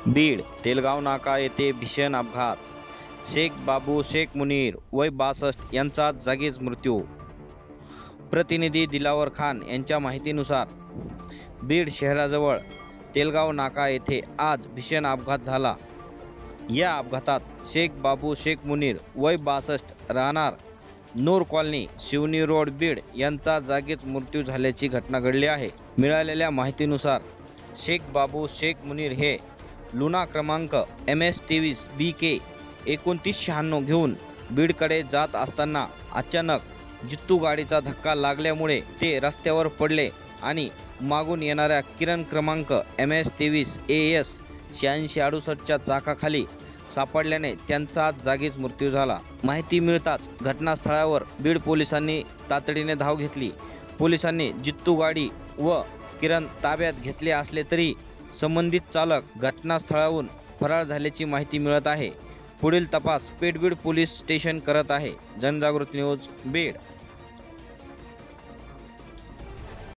बीड तेलगाव नाका येथे भीषण अपघात. शेख बाबू शेख मुनीर वय 62 यांचा जागीच मृत्यू. प्रतिनिधी दिलावर खान यांच्या माहितीनुसार बीड शहराजवळ तेलगाव नाका येथे आज भीषण अपघात झाला. या अपघातात शेख बाबू शेख मुनीर वय 62 राहणार नूर कॉलनी शिवनी रोड बीड यांचा जागीच मृत्यू झाल्याची घटना घडली आहे. मिळालेल्या माहितीनुसार शेख बाबू शेख मुनीर हे लुना क्रमांक MS23 BK 2996 घेऊन बीडकडे जात असताना अचानक जित्तू गाडीचा धक्का लागल्यामुळे ते रस्त्यावर पडले आणि मागून येणाऱ्या किरण क्रमांक MS23 AS 8668 च्या चाकाखाली सापडल्याने त्यांचा जागीच मृत्यू झाला. माहिती मिळताच घटनास्थळावर बीड पोलिसांनी तातडीने धाव घेतली. पोलिसांनी जित्तू गाडी व किरण ताब्यात घेतले असले तरी संबंधित चालक घटनास्थळावरून फरार झाल्याची माहिती मिळत आहे. पुढील तपास पेठबीड पोलीस स्टेशन करत आहे. जनजागृती न्यूज बीड.